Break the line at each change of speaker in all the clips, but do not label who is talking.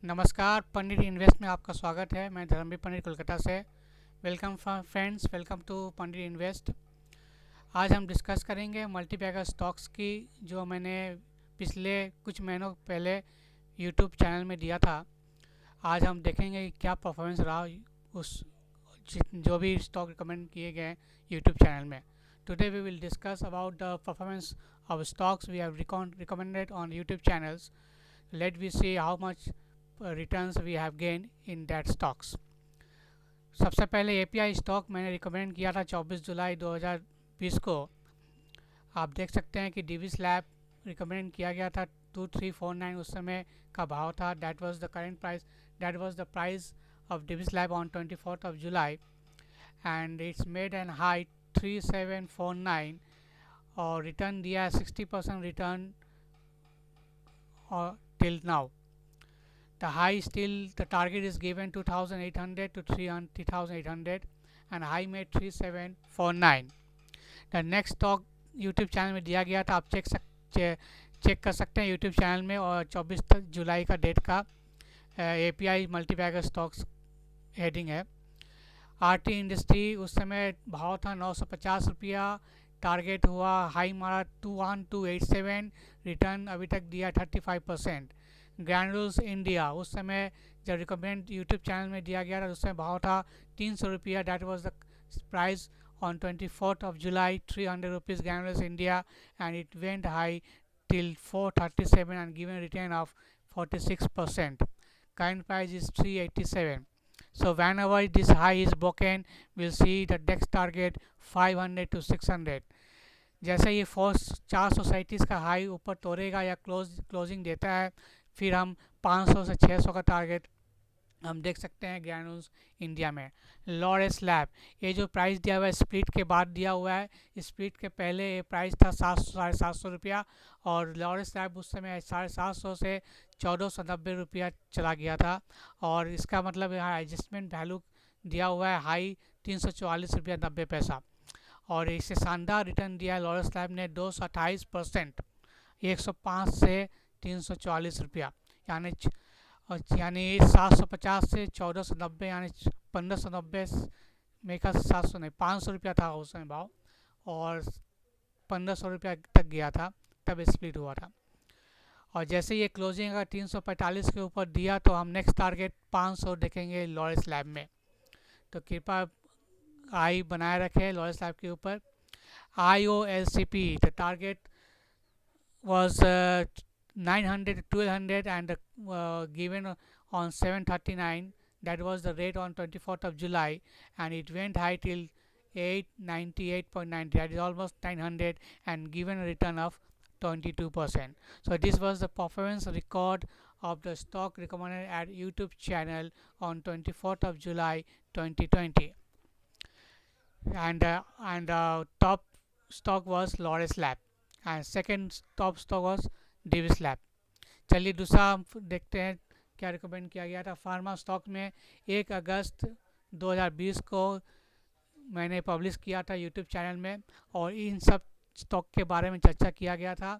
नमस्कार, पंडित इन्वेस्ट में आपका स्वागत है। मैं धर्मवीर पंडित कोलकाता से। Welcome friends, welcome to Pandit invest. आज हम डिस्कस करेंगे मल्टीबैगर स्टॉक्स की, जो मैंने पिछले कुछ महीनों पहले यूट्यूब चैनल में दिया था। आज हम देखेंगे कि क्या परफॉर्मेंस रहा उस जो भी स्टॉक रिकमेंड किए गए यूट्यूब चैनल में। Today we will discuss about the performance of stocks we have recommended on YouTube channels. Let we see how much returns we have gained in that stocks. सबसे पहले API stock मैंने recommend किया था 24 जुलाई 2020 को। आप देख सकते हैं कि डिविस लैब रिकमेंड किया गया था 2349 उस समय का भाव था. That was the current price, that was the price of Divi's lab on 24th of July, and it's made an high 3749 और रिटर्न दिया 60% return till now. The high still, the target is given 2800 to 3800 and high made 3749. The next stock YouTube channel में दिया गया था, आप check कर सकते हैं यूट्यूब चैनल में, और 24 जुलाई का डेट का एपीआई मल्टीबैगर स्टॉक्स हेडिंग है. आरटी इंडस्ट्री उस समय भाव था 950 रुपया, टारगेट हुआ हाई मारा 21287, रिटर्न अभी तक दिया 35%. ग्रैनुल्स इंडिया उस समय जब रिकमेंड यूट्यूब चैनल में दिया गया था उस समय भाव था 300 रुपया. That was the price on 24th of July, 300 rupees Granules India, and it went high till 437 and given a return of 46%. Current price is 387. So whenever this high is broken, we'll see the next target 500 to 600. जैसे ये 437 का high ऊपर तोड़ेगा या closing देता है, फिर हम 500 से 600 का टारगेट हम देख सकते हैं ग्रैनुल्स इंडिया में. लॉरेस लैब, ये जो प्राइस दिया हुआ है स्प्लिट के बाद दिया हुआ है. स्प्लिट के पहले ये प्राइस था 700 रुपया, और लॉरेस लैब उस समय 750 से 1490 रुपया चला गया था. और इसका मतलब यहाँ एडजस्टमेंट वैल्यू दिया हुआ है हाई 344 रुपया 90 पैसा, और इससे शानदार रिटर्न दिया है लॉरेस लैब ने 228%, 105 से 344 रुपया, यानी 750 से 1490, यानी 1590 में का 700 नहीं 500 रुपया था उस समय भाव, और 1500 रुपया तक गया था तब स्प्लिट हुआ था. और जैसे ये क्लोजिंग अगर 345 के ऊपर दिया तो हम नेक्स्ट टारगेट 500 देखेंगे लॉरेस लैब में. तो कृपया आई बनाए रखें लॉरेस लैब के ऊपर. IOLCP, the target was 900 to 1200 and given on 739. That was the rate on 24th of July, and it went high till 898.90, that is almost 900, and given a return of 22%. So this was the performance record of the stock recommended at YouTube channel on 24th of July 2020, and top stock was Lawrence Lab, and second top stock was Davis Lab. चलिए दूसरा हम देखते हैं क्या recommend किया गया था. Pharma stock में 1 अगस्त 2020 को मैंने पब्लिश किया था यूट्यूब चैनल में, और इन सब स्टॉक के बारे में चर्चा किया गया था.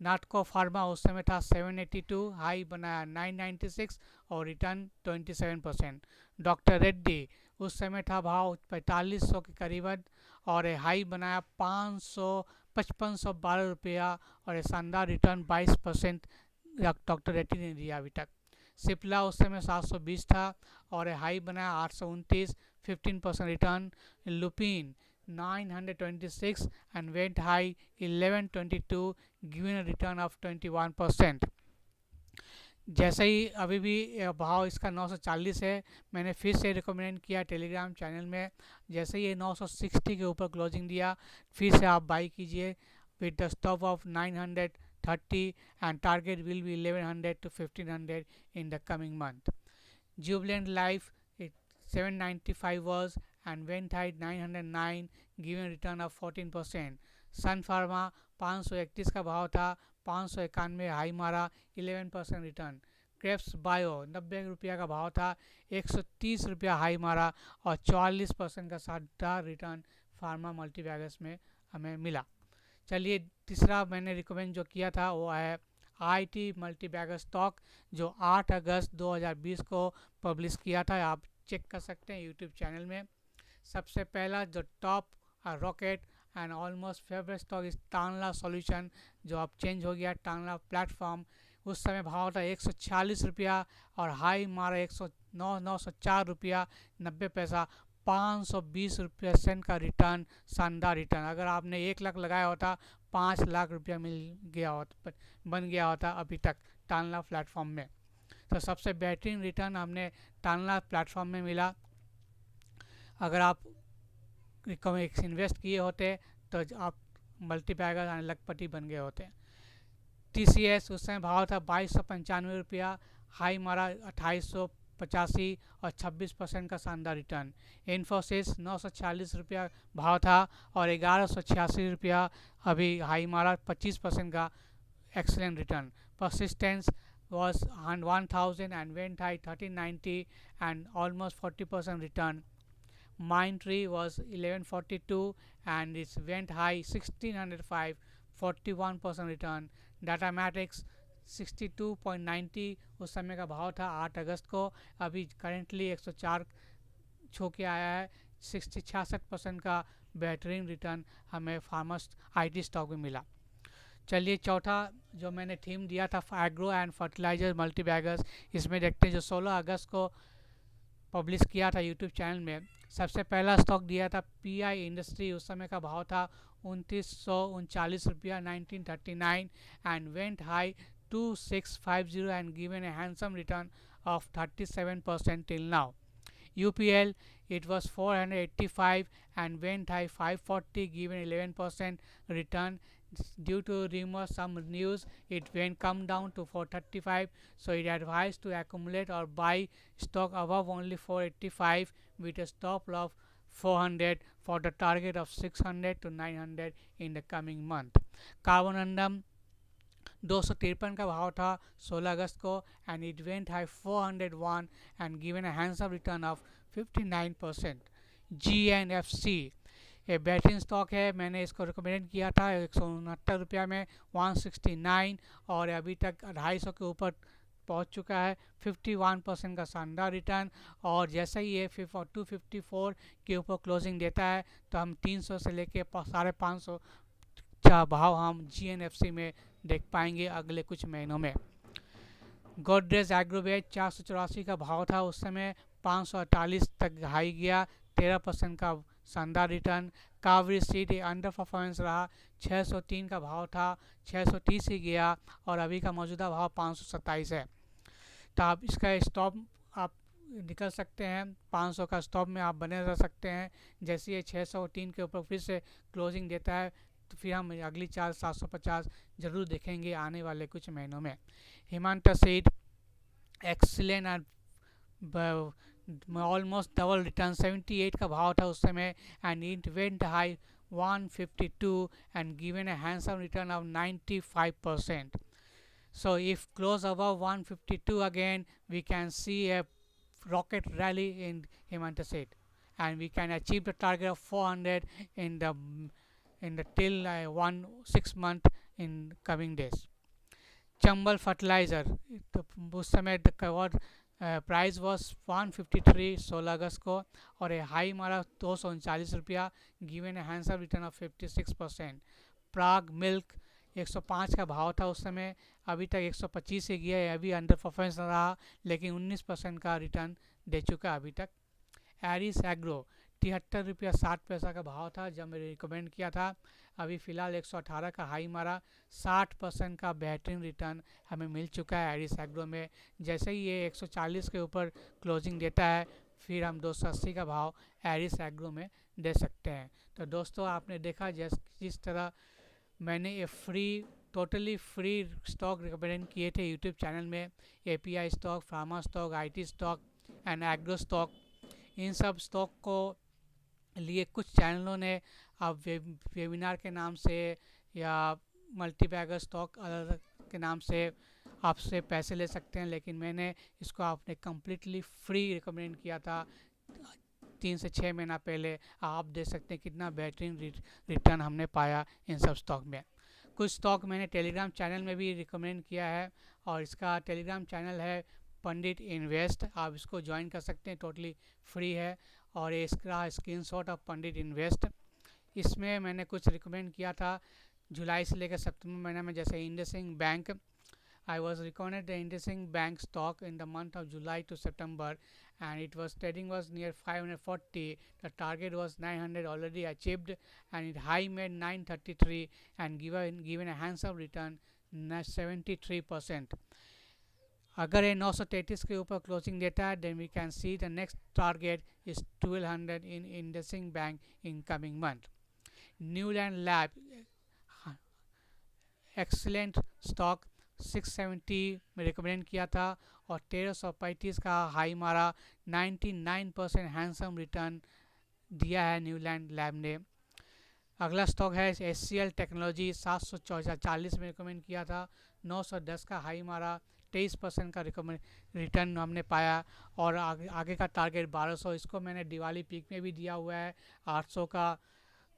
नाटको फार्मा उस समय था 782, हाई बनाया 996 और रिटर्न 27%. डॉक्टर रेड्डी उस समय था भाव 4500 के करीबन, और हाई बनाया 5512 रुपया, और शानदार रिटर्न 22% डॉक्टर रेड्डी ने दिया अभी तक. सिप्ला उस समय 720 था और हाई बनाया 829, 15% return. Lupin 926 and went high 1122, giving a return of 21%. जैसे ही अभी भी भाव इसका 940 है, मैंने फिर से रिकमेंड किया टेलीग्राम चैनल में. जैसे ही ये 960 के ऊपर क्लोजिंग दिया, फिर से आप बाई कीजिए with the stop of 930, and target will be 1100 to 1500 in the coming month. Jubilant Life, 795 was and went high 909, giving a return of 14%. Sun Pharma 531 का भाव था, 591 हाई मारा, 11% रिटर्न. क्रेप्स बायो 90 रुपया का भाव था, 130 रुपया हाई मारा, और 44% का शानदार रिटर्न फार्मा मल्टीबैगर्स में हमें मिला. चलिए तीसरा मैंने रिकमेंड जो किया था वो है IT मल्टीबैगर स्टॉक जो 8 अगस्त 2020 को पब्लिश किया था, आप चेक कर सकते हैं यूट्यूब चैनल में। सबसे पहला जो top rocket and almost favourite stock इस टानला सॉल्यूशन, जो अब चेंज हो गया टानला प्लेटफॉर्म। उस समय भाव था 146 रुपया और हाई मारा 904 रुपया 90 पैसा। 520% का रिटर्न, शानदार रिटर्न। अगर आपने 1 लाख लगाया होता 5 लाख रुपया मिल गया होता, बन गया होता अभी तक टानला प्लेटफॉर्म में। तो सबसे बेहतरीन रिटर्न हमने टानला प्लेटफॉर्म में मिला। अगर आप इन्वेस्ट किए होते तो आप मल्टीबैगर और लखपति बन गए होते। TCS उस समय भाव था 2295 रुपया, हाई मारा 2885 और 26% का शानदार रिटर्न। इन्फोसिस 940 रुपया भाव था और 1186 रुपया अभी हाई मारा 25% का excellent return. Persistence was 1000 and went high 1390 and almost 40% return. Mindtree was 1142 and it went high 1605, 41% return. Datamatics 62.90 उस समय का भाव था 8 अगस्त को, अभी करेंटली 104 छू के आया है। 66% का बेहतरीन रिटर्न हमें फार्मर्स IT स्टॉक में मिला। चलिए चौथा जो मैंने थीम दिया था एग्रो एंड फर्टिलाइजर मल्टीबैगर्स, इसमें देखते हैं जो 16 अगस्त को पब्लिश किया था यूट्यूब चैनल में। सबसे पहला स्टॉक दिया था PI इंडस्ट्री, उस समय का भाव था 2939 रुपया 1939 and went high 2650 and given A handsome return of 37% till now. UPL it was 485 and went high 540 given 11% return. Due to rumors, some news, it went come down to 435, so it advised to accumulate or buy stock above only 485 with a stop loss of 400 for the target of 600 to 900 in the coming month. कार्बोनंडम 253 का भाव था 16 अगस्त को and it went high 401 and given a handsome return of 59%। GNFC ये बेहतरीन stock है, मैंने इसको recommend किया था 169 रुपया में 169 और अभी तक 250 के ऊपर पहुंच चुका है। 51% का शानदार रिटर्न और जैसे ही ये 254 के ऊपर क्लोजिंग देता है तो हम 300 से लेके 550 का भाव हम GNFC में देख पाएंगे अगले कुछ महीनों में। गोदरेज एग्रोवेट 484 का भाव था उस समय, 548 तक हाई गया, 13% का शानदार return. Kaveri seed under performance रहा, 603 का भाव था, 630 ही गया और अभी का मौजूदा भाव 527 है। तो आप इसका स्टॉप आप निकल सकते हैं, 500 का स्टॉप में आप बने रह सकते हैं। जैसे ये 603 के ऊपर फिर से क्लोजिंग देता है तो फिर हम अगली 750 जरूर देखेंगे आने वाले कुछ महीनों में। Himanta seed excellent and almost double return, 78 का भाव था उस समय and it went high 152 and given a handsome return of 95%. So if close above 152 again, we can see a rocket rally in Himanta Seed and we can achieve the target of 400 in the till 6 month in coming days. Chambal fertilizer तो उस समय cover price was 153 16 अगस्त को और high मारा 239 रुपया, given A handsome return of 56%। Prague milk 105 का भाव था उस समय, अभी तक 125 से गया है, अभी अंडर परफॉर्मेंस रहा लेकिन 19% का रिटर्न दे चुका अभी तक। एरिस एग्रो 73 रुपया 60 पैसा का भाव था जब मैंने रिकमेंड किया था, अभी फ़िलहाल 118 का हाई मारा, 60% का बेहतरीन रिटर्न हमें मिल चुका है एरिस एग्रो में। जैसे ही ये 140 के ऊपर क्लोजिंग देता है फिर हम 280 का भाव एरिस एग्रो में दे सकते हैं। तो दोस्तों आपने देखा जिस तरह मैंने ये टोटली फ्री स्टॉक रिकमेंड किए थे यूट्यूब चैनल में, API stock, pharma stock, IT stock and agro stock. इन सब स्टॉक को लिए कुछ चैनलों ने आप वेबिनार के नाम से या मल्टीबैगर स्टॉक अलग के नाम से आपसे पैसे ले सकते हैं, लेकिन मैंने इसको आपने कम्प्लीटली फ्री रिकमेंड किया था 3 से 6 महीना पहले। आप देख सकते हैं कितना बेहतरीन रिटर्न हमने पाया इन सब स्टॉक में। कुछ स्टॉक मैंने टेलीग्राम चैनल में भी रिकमेंड किया है, और इसका टेलीग्राम चैनल है पंडित इन्वेस्ट, आप इसको ज्वाइन कर सकते हैं, टोटली फ्री है। और ये इसका स्क्रीनशॉट ऑफ पंडित इन्वेस्ट, इसमें मैंने कुछ रिकमेंड किया था जुलाई से लेकर सितंबर महीने में, जैसे IndusInd bank. I was recommended the IndusInd Bank stock in the month of July to September, and it was trading was near 540. The target was 900, already achieved, and it high made 933 and given a handsome return 73%. अगर ये 933 के ऊपर closing देता है, then we can see the next target is 1200 in IndusInd Bank in coming month. Newland Lab, excellent stock 670 में recommend किया था और 1335 का हाई मारा, 99% हैंडसम रिटर्न दिया है न्यूलैंड लैब ने। अगला स्टॉक है HCL टेक्नोलॉजी, 740 में रिकमेंड किया था, 910 का हाई मारा, 23% का रिटर्न हमने पाया, और आगे का टारगेट 1200, इसको मैंने दिवाली पीक में भी दिया हुआ है, 800 का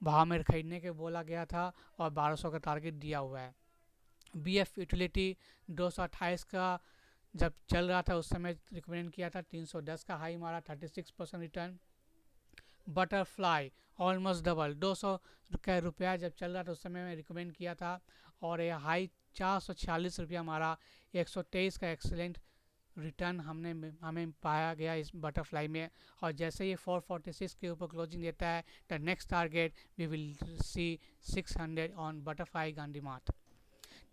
भाव में खरीदने के बोला गया था और 1200 का टारगेट दिया हुआ है। BF यूटिलिटी 228 का जब चल रहा था उस समय रिकमेंड किया था, 310 का हाई मारा, 36% रिटर्न। बटरफ्लाई ऑलमोस्ट डबल, 200 का रुपया जब चल रहा था उस समय में रिकमेंड किया था, और ये हाई 446 रुपया मारा, 123 का एक्सीलेंट रिटर्न हमें पाया गया इस बटरफ्लाई में। और जैसे ये 446 के ऊपर क्लोजिंग देता है, the next target we will see 600 on butterfly Gandhi mart.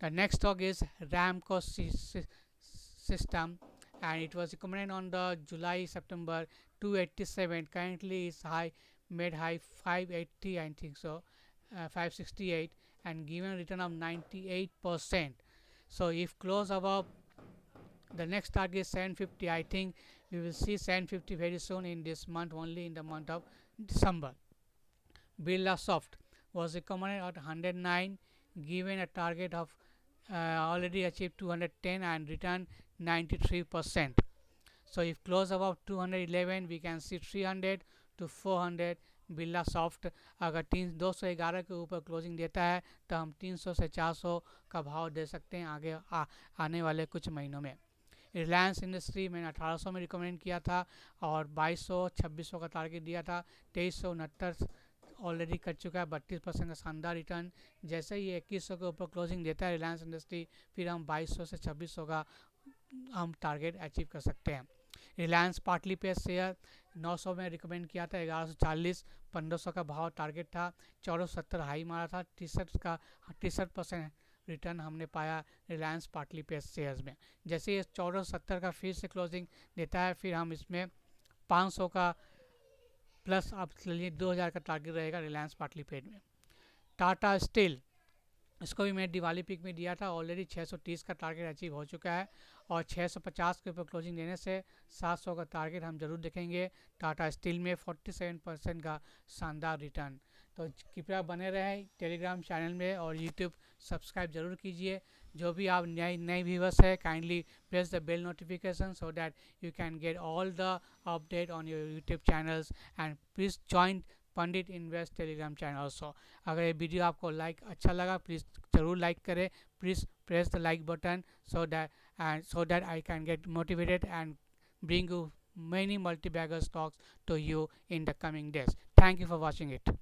The next stock is Ramco System, and it was recommended on the July-September 287. Currently is high, made high 580, I think so, 568, and given return of 98%. So if close above, the next target is 750. I think we will see 750 very soon in this month, only in the month of December. Birlasoft was recommended at 109, given a target of already achieved 210 and return 93%. So if close above 211, we can see 300 to 400 Birla soft. अगर 211 के ऊपर closing देता है तो हम 300 से 400 का भाव दे सकते हैं आगे आने वाले कुछ महीनों में। रिलायंस इंडस्ट्री मैंने 1800 में रिकमेंड किया था और 2200 2600 का टारगेट दिया था, 2369 ऑलरेडी कर चुका है, 32% का शानदार रिटर्न। जैसे ही 2100 के ऊपर क्लोजिंग देता है रिलायंस इंडस्ट्री, फिर हम 2200 से 2600 का हम टारगेट अचीव कर सकते हैं। रिलायंस पार्टली पे शेयर 900 में रिकमेंड किया था, 1140, 1500 का भाव टारगेट था, 1470 हाई मारा था, 63% रिटर्न हमने पाया रिलायंस पार्टली पे शेयर्स में। जैसे ये 1470 का फिर से क्लोजिंग देता है, फिर हम इसमें 500 का प्लस आप चलिए 2000 का टारगेट रहेगा रिलायंस पार्टली पेड में। टाटा स्टील, इसको भी मैं दिवाली पिक में दिया था, ऑलरेडी 630 का टारगेट अचीव हो चुका है और 650 के ऊपर क्लोजिंग देने से 700 का टारगेट हम जरूर देखेंगे टाटा स्टील में, 47% का शानदार रिटर्न। तो कृपया बने रहें टेलीग्राम चैनल में और यूट्यूब सब्सक्राइब जरूर कीजिए। जो भी आप नए व्यूअर्स है, kindly press the bell notification so that you can get all the update on your YouTube channels, and please join Pandit invest telegram channel also. अगर ये वीडियो आपको अच्छा लगा प्लीज़ ज़रूर लाइक करें, please press the like button so that I can get motivated and bring you many multi-bagger stocks to you in the coming days. Thank you for watching it.